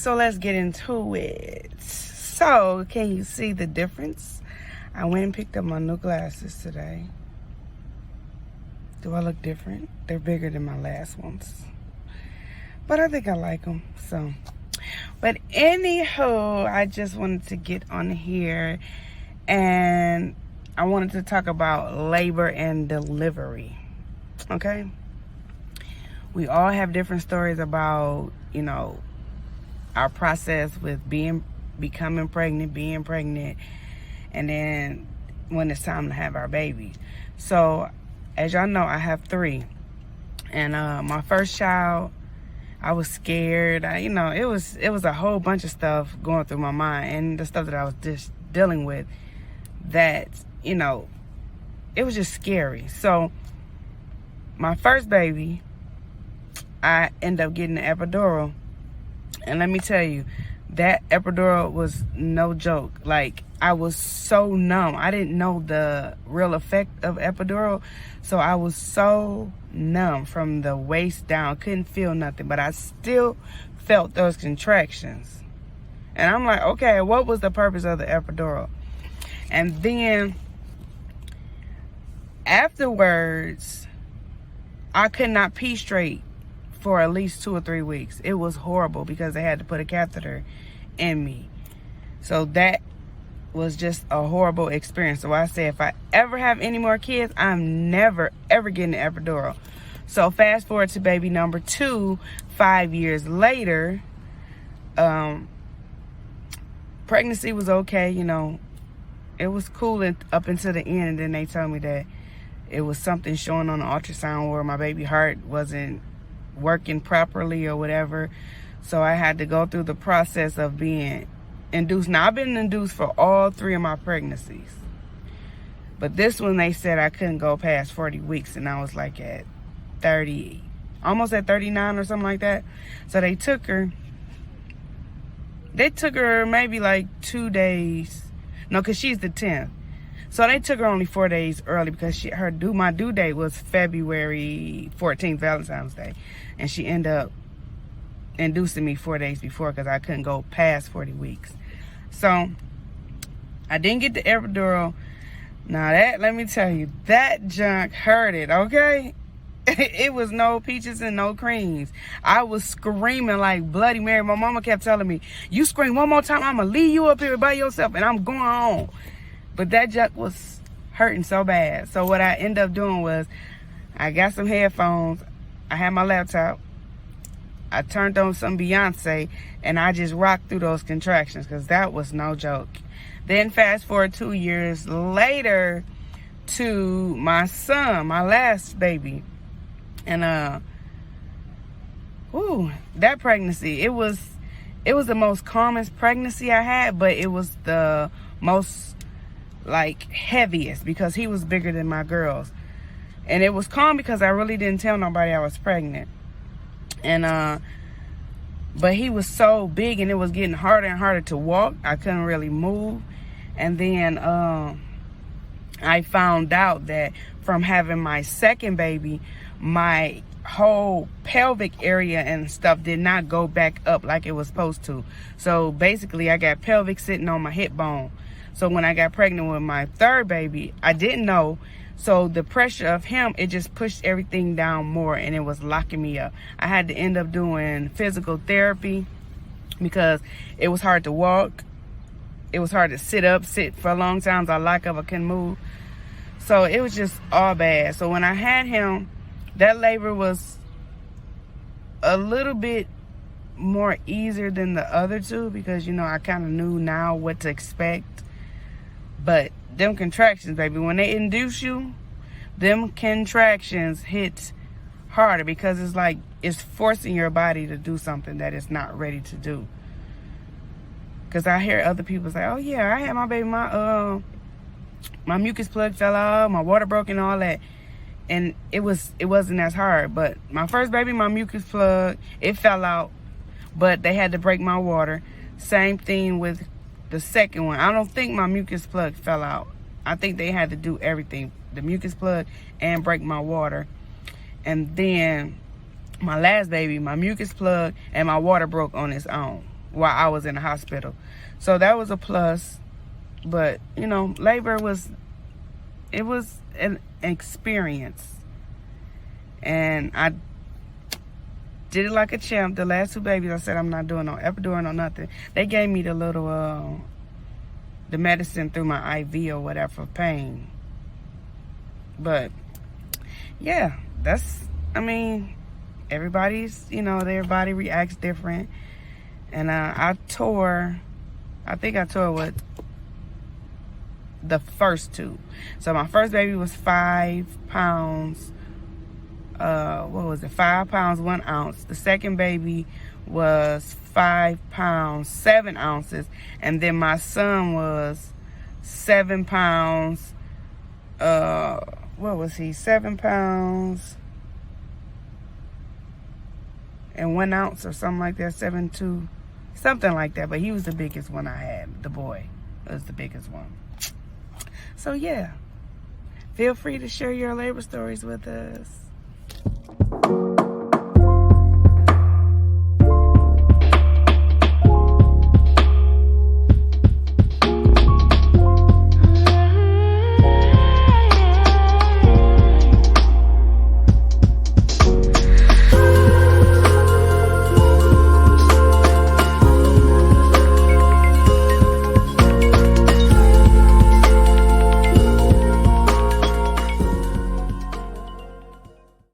so let's get into it. So, can you see the difference? I went and picked up my new glasses today. Do I look different? They're bigger than my last ones. But I think I like them, so. But anywho, I just wanted to get on here and I wanted to talk about labor and delivery, okay? We all have different stories about, you know, our process with becoming pregnant, being pregnant, and then when it's time to have our baby. So, as y'all know, I have 3. And my first child, I was scared. It was a whole bunch of stuff going through my mind, and the stuff that I was just dealing with that, it was just scary. So, my first baby, I ended up getting an epidural. And let me tell you, that epidural was no joke. Like, I was so numb. I didn't know the real effect of epidural. So I was so numb from the waist down. Couldn't feel nothing. But I still felt those contractions. And I'm like, okay, what was the purpose of the epidural? And then afterwards, I could not pee straight for at least 2 or 3 weeks. It was horrible because they had to put a catheter in me. So that was just a horrible experience. So I said, if I ever have any more kids, I'm never, ever getting an epidural. So fast forward to baby number 2, 5 years later, pregnancy was okay, It was cool up until the end, and then they told me that it was something showing on the ultrasound where my baby heart wasn't working properly or whatever. So I had to go through the process of being induced. Now, I've been induced for all 3 of my pregnancies. But this one, they said I couldn't go past 40 weeks, and I was like at 30, almost at 39 or something like that. So they took her maybe like 2 days. No, because she's the 10th. So they took her only 4 days early because my due date was February 14th, Valentine's Day. And she ended up inducing me 4 days before because I couldn't go past 40 weeks. So I didn't get the epidural. Now let me tell you, that junk hurted, okay? It was no peaches and no creams. I was screaming like Bloody Mary. My mama kept telling me, you scream one more time, I'm going to leave you up here by yourself and I'm going home. But that junk was hurting so bad. So what I ended up doing was I got some headphones. I had my laptop. I turned on some Beyonce and I just rocked through those contractions because that was no joke. Then fast forward 2 years later to my son, my last baby. And that pregnancy, it was the most calmest pregnancy I had, but it was the most heaviest because he was bigger than my girls. And it was calm because I really didn't tell nobody I was pregnant. And but he was so big and it was getting harder and harder to walk. I couldn't really move. And then I found out that from having my second baby, my whole pelvic area and stuff did not go back up like it was supposed to. So basically I got pelvic sitting on my hip bone. So when I got pregnant with my third baby, I didn't know. So the pressure of him, it just pushed everything down more and it was locking me up. I had to end up doing physical therapy because it was hard to walk. It was hard to sit for long times. I couldn't move. So it was just all bad. So when I had him, that labor was a little bit more easier than the other 2 because, I kind of knew now what to expect. But them contractions, baby, when they induce you, them contractions hit harder because it's forcing your body to do something that it's not ready to do. Because I hear other people say, oh yeah, I had my baby, my mucus plug fell out, my water broke and all that. And it wasn't as hard. But my first baby, my mucus plug, it fell out, but they had to break my water. Same thing with the second one. I don't think my mucus plug fell out. I think they had to do everything, the mucus plug and break my water. And then my last baby, my mucus plug and my water broke on its own. while I was in the hospital. So that was a plus. But, you know, labor was an experience. And I did it like a champ. The last 2 babies, I said I'm not doing no epidural or nothing. They gave me the little, the medicine through my IV or whatever for pain. But, yeah, I mean, everybody's, you know, their body reacts different. And I think I tore with the first 2. So my first baby was 5 pounds. What was it? 5 pounds, 1 ounce. The second baby was 5 pounds, 7 ounces. And then my son was 7 pounds. What was he? 7 pounds and 1 ounce or something like that. 7'2", something like that. But he was the biggest one I had. The boy was the biggest one. So yeah, feel free to share your labor stories with us.